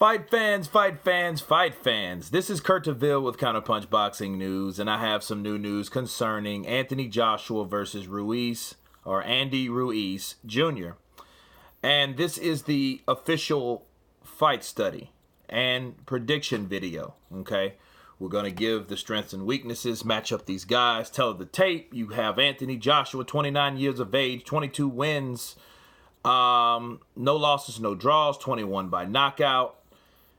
Fight fans, fight fans, fight fans. This is Kurt DeVille with Counterpunch Boxing News, and I have some new news concerning Anthony Joshua versus Ruiz, or Andy Ruiz Jr. And this is the official fight study and prediction video, okay? We're going to give the strengths and weaknesses, match up these guys, tell the tape. You have Anthony Joshua, 29 years of age, 22 wins, no losses, no draws, 21 by knockout.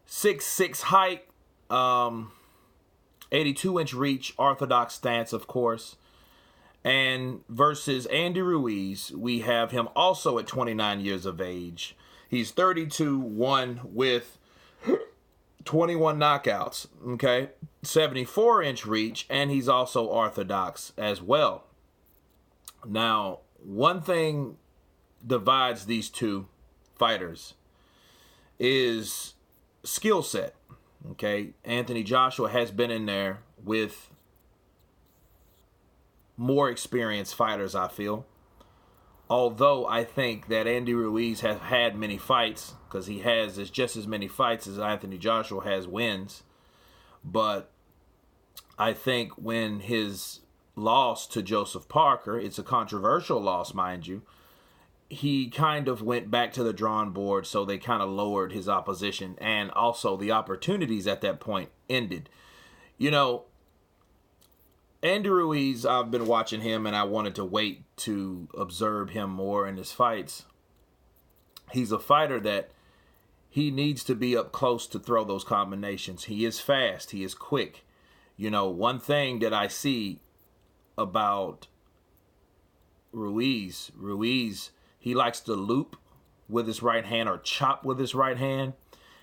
6'6" height, 82-inch reach, orthodox stance, of course. And versus Andy Ruiz, we have him also at 29 years of age. He's 32-1 with 21 knockouts, okay? 74-inch reach, and he's also orthodox as well. Now, one thing divides these two fighters is skill set, okay? Anthony Joshua has been in there with more experienced fighters, I feel. Although I think that Andy Ruiz has had many fights, because he has just as many fights as Anthony Joshua has wins. But I think when his loss to Joseph Parker, it's a controversial loss, mind you, he kind of went back to the drawing board, so they kind of lowered his opposition, and also the opportunities at that point ended. You know, Andy Ruiz, I've been watching him, and I wanted to wait to observe him more in his fights. He's a fighter that he needs to be up close to throw those combinations. He is fast. He is quick. You know, one thing that I see about Ruiz, he likes to loop with his right hand or chop with his right hand.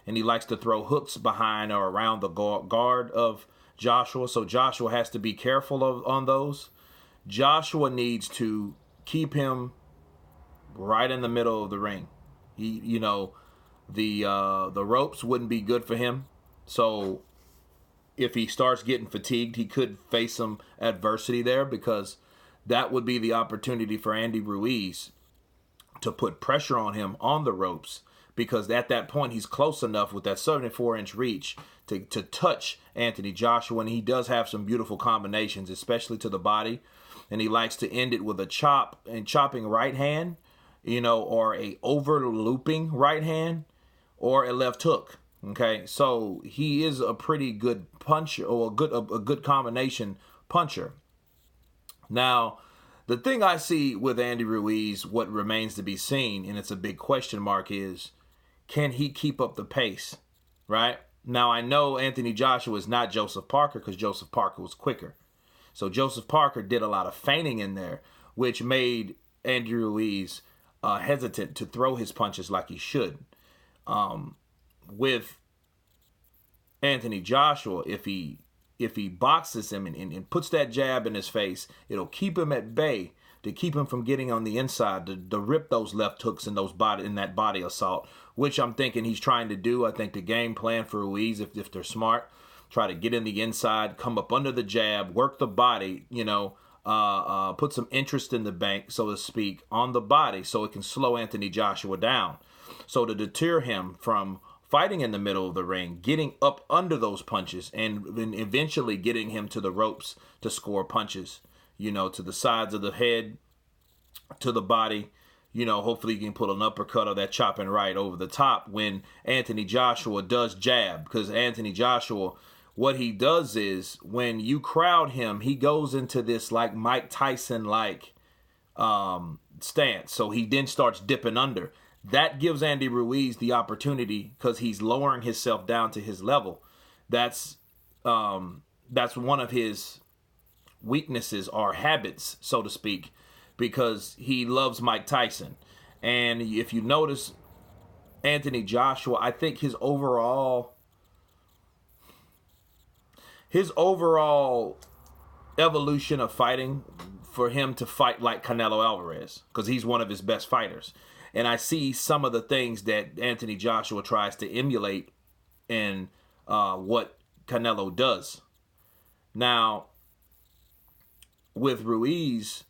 And he likes to throw hooks behind or around the guard of Joshua. So Joshua has to be careful on those. Joshua needs to keep him right in the middle of the ring. The ropes wouldn't be good for him. So if he starts getting fatigued, he could face some adversity there, because that would be the opportunity for Andy Ruiz to put pressure on him on the ropes, because at that point he's close enough with that 74-inch reach to touch Anthony Joshua, and he does have some beautiful combinations, especially to the body, and he likes to end it with a chopping right hand, or a over looping right hand, or a left hook. Okay, so he is a pretty good puncher, or a good combination puncher. Now, the thing I see with Andy Ruiz, what remains to be seen, and it's a big question mark, is can he keep up the pace, right? Now, I know Anthony Joshua is not Joseph Parker, because Joseph Parker was quicker. So Joseph Parker did a lot of feinting in there, which made Andy Ruiz hesitant to throw his punches like he should. With Anthony Joshua, if he boxes him and puts that jab in his face, it'll keep him at bay, to keep him from getting on the inside, to rip those left hooks in that body assault, which I'm thinking he's trying to do. I think the game plan for Ruiz, if they're smart, try to get in the inside, come up under the jab, work the body, put some interest in the bank, so to speak, on the body, so it can slow Anthony Joshua down. So to deter him from fighting in the middle of the ring, getting up under those punches, and then eventually getting him to the ropes to score punches, to the sides of the head, to the body. Hopefully you can put an uppercut or that chopping right over the top when Anthony Joshua does jab. Because Anthony Joshua, what he does is, when you crowd him, he goes into this like Mike Tyson-like stance. So he then starts dipping under. That gives Andy Ruiz the opportunity, because he's lowering himself down to his level. That's one of his weaknesses, or habits, so to speak, because he loves Mike Tyson. And if you notice, Anthony Joshua, I think his overall evolution of fighting, for him to fight like Canelo Alvarez, because he's one of his best fighters. And I see some of the things that Anthony Joshua tries to emulate in what Canelo does. Now, with Ruiz,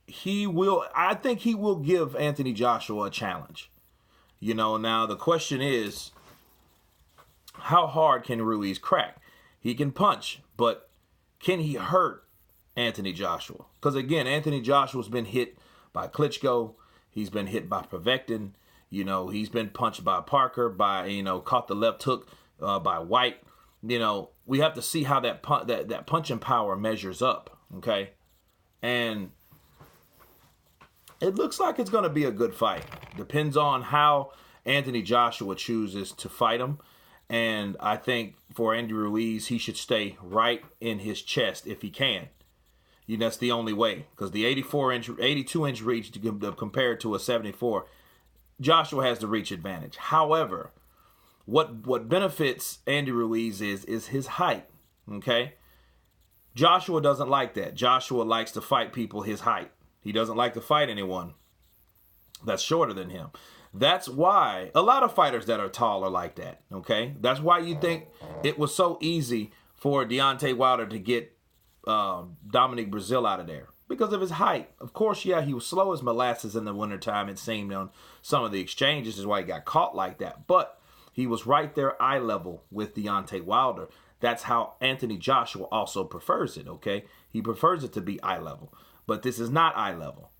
I think he will give Anthony Joshua a challenge. Now the question is, how hard can Ruiz crack? He can punch, but can he hurt Anthony Joshua? Because again, Anthony Joshua's been hit by Klitschko. He's been hit by Povetkin. He's been punched by Parker, caught the left hook by White. We have to see how that punching power measures up, okay? And it looks like it's going to be a good fight. Depends on how Anthony Joshua chooses to fight him. And I think for Andy Ruiz, he should stay right in his chest if he can. That's the only way. Because the 82-inch reach compared to a 74, Joshua has the reach advantage. However, what benefits Andy Ruiz is his height, okay? Joshua doesn't like that. Joshua likes to fight people his height. He doesn't like to fight anyone that's shorter than him. That's why a lot of fighters that are tall are like that, okay? That's why you think it was so easy for Deontay Wilder to get Dominic Breazeale out of there because of his height. Of course, yeah, he was slow as molasses in the wintertime, it seemed, on some of the exchanges is why he got caught like that. But he was right there eye level with Deontay Wilder. That's how Anthony Joshua also prefers it, okay? He prefers it to be eye level. But this is not eye level,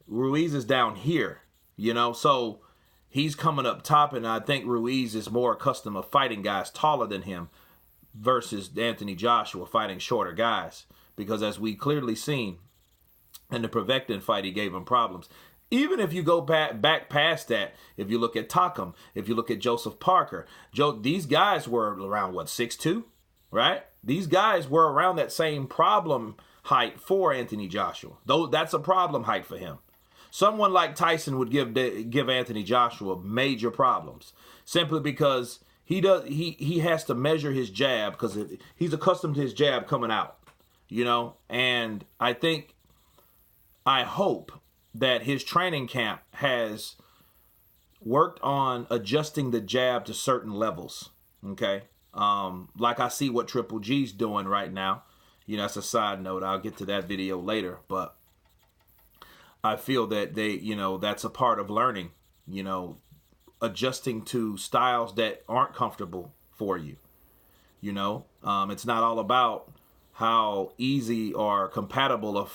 Ruiz is down here, so he's coming up top, and I think Ruiz is more accustomed to fighting guys taller than him versus Anthony Joshua fighting shorter guys. Because as we clearly seen in the Povetkin fight, he gave him problems. Even if you go back past that, if you look at Takam, if you look at Joseph Parker, these guys were around, 6'2", right? These guys were around that same problem height for Anthony Joshua. Though that's a problem height for him. Someone like Tyson would give Anthony Joshua major problems simply because he has to measure his jab because he's accustomed to his jab coming out, and I hope that his training camp has worked on adjusting the jab to certain levels, okay? Like I see what Triple G's doing right now. That's a side note. I'll get to that video later, but I feel that that's a part of learning, adjusting to styles that aren't comfortable for you. It's not all about how easy or compatible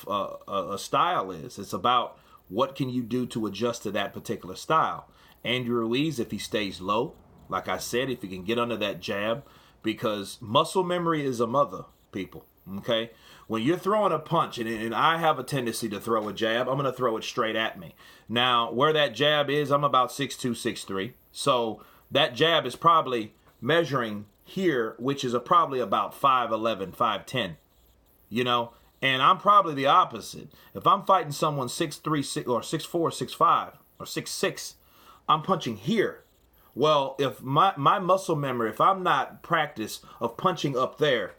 a style is. It's about what can you do to adjust to that particular style. Andy Ruiz, if he stays low, like I said, if he can get under that jab, because muscle memory is a mother, people. Okay, when you're throwing a punch, and I have a tendency to throw a jab, I'm going to throw it straight at me. Now, where that jab is, I'm about 6'2", 6'3". So that jab is probably measuring here, which is probably about 5'11", 5'10", and I'm probably the opposite. If I'm fighting someone 6'3", or 6'4", 6'5", or 6'6", I'm punching here. Well, if my muscle memory, if I'm not practiced of punching up there,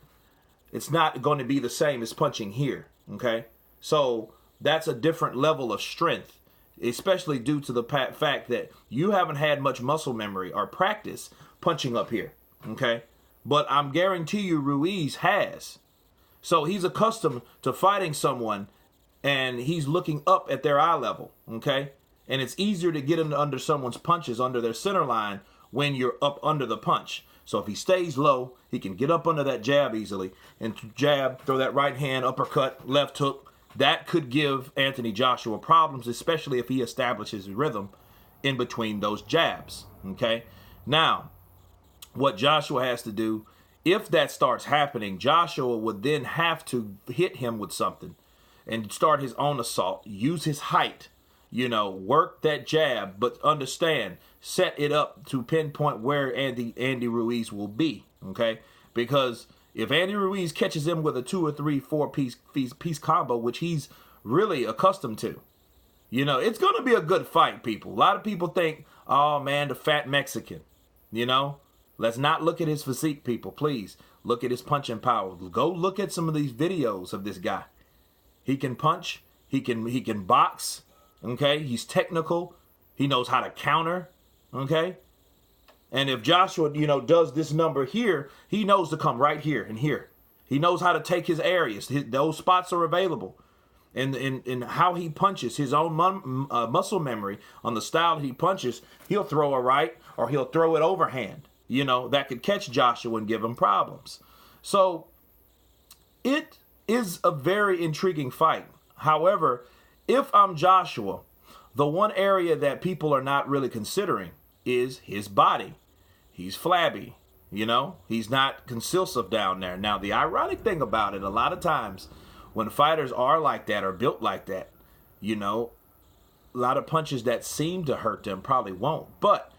it's not going to be the same as punching here, okay? So that's a different level of strength, especially due to the fact that you haven't had much muscle memory or practice punching up here, okay? But I'm guarantee you Ruiz has. So he's accustomed to fighting someone, and he's looking up at their eye level, okay? And it's easier to get under someone's punches under their center line when you're up under the punch. So if he stays low, he can get up under that jab easily and jab, throw that right hand, uppercut, left hook. That could give Anthony Joshua problems, especially if he establishes rhythm in between those jabs, okay? Now, what Joshua has to do, if that starts happening, Joshua would then have to hit him with something and start his own assault, use his height, work that jab, but understand, set it up to pinpoint where Andy Ruiz will be, okay? Because if Andy Ruiz catches him with a 2 or 3, 4 piece combo, which he's really accustomed to, it's going to be a good fight, people. A lot of people think, oh man, the fat Mexican, Let's not look at his physique, people, please. Look at his punching power. Go look at some of these videos of this guy. He can punch, he can box, okay? He's technical. He knows how to counter, okay? And if Joshua, does this number here, he knows to come right here and here. He knows how to take his areas. Those spots are available. And in how he punches, his own muscle memory on the style he punches, he'll throw a right or he'll throw it overhand, that could catch Joshua and give him problems. So it is a very intriguing fight. However, if I'm Joshua, the one area that people are not really considering is his body. He's flabby, he's not concisive down there. Now, the ironic thing about it, a lot of times when fighters are like that or built like that, a lot of punches that seem to hurt them probably won't. But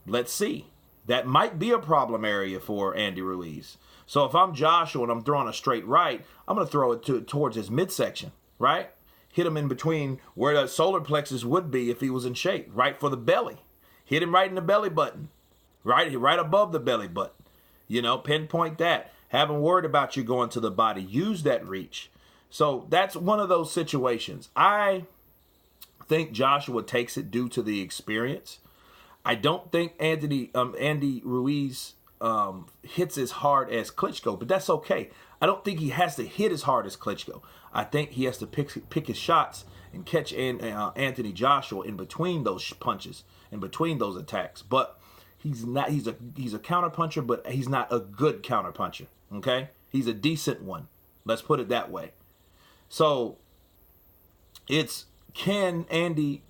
let's see. That might be a problem area for Andy Ruiz. So if I'm Joshua and I'm throwing a straight right, I'm going to throw it towards his midsection, right? Hit him in between where the solar plexus would be if he was in shape, right for the belly. Hit him right in the belly button, right above the belly button. Pinpoint that. Haven't worried about you going to the body. Use that reach. So that's one of those situations. I think Joshua takes it due to the experience. I don't think Andy Ruiz hits as hard as Klitschko, but that's okay. I don't think he has to hit as hard as Klitschko. I think he has to pick his shots and catch Anthony Joshua in between those punches, in between those attacks. But he's not. He's a counterpuncher, but he's not a good counterpuncher. Okay, he's a decent one. Let's put it that way. So can Andy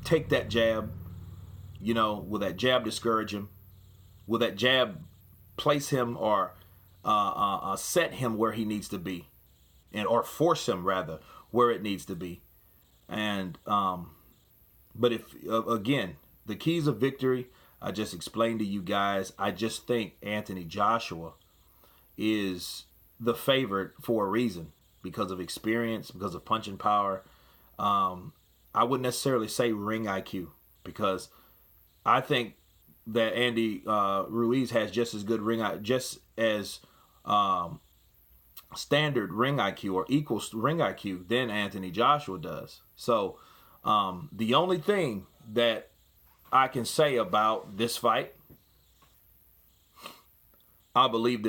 take that jab? Will that jab discourage him? Will that jab place him or set him where he needs to be, or force him rather where it needs to be? And but if again, the keys of victory I just explained to you guys. I just think Anthony Joshua is the favorite for a reason, because of experience, because of punching power. I wouldn't necessarily say ring IQ, because I think that Andy Ruiz has just as good standard ring IQ or equal ring IQ than Anthony Joshua does. So the only thing that I can say about this fight, I believe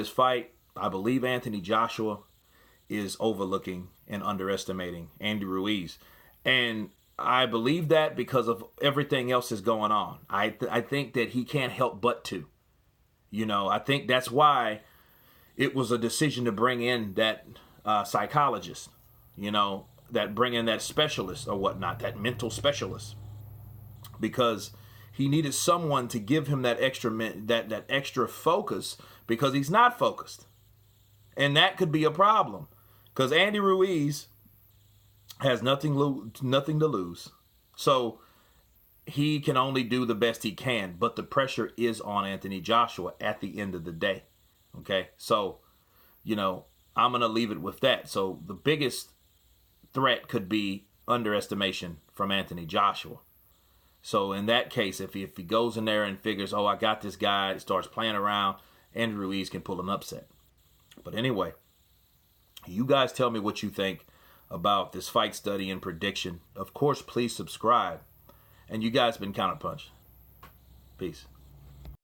Anthony Joshua is overlooking and underestimating Andy Ruiz. And I believe that because of everything else is going on. I think that he can't help but to. I think that's why it was a decision to bring in that psychologist, that bring in that specialist or whatnot, that mental specialist. Because he needed someone to give him that extra focus, because he's not focused. And that could be a problem, because Andy Ruiz has nothing to lose. So he can only do the best he can, but the pressure is on Anthony Joshua at the end of the day. Okay? So, I'm going to leave it with that. So the biggest threat could be underestimation from Anthony Joshua. So in that case, if he goes in there and figures, I got this guy, starts playing around, Andy Ruiz can pull an upset. But anyway, you guys tell me what you think about this fight study and prediction. Of course, please subscribe. And you guys been Counterpunch. Peace.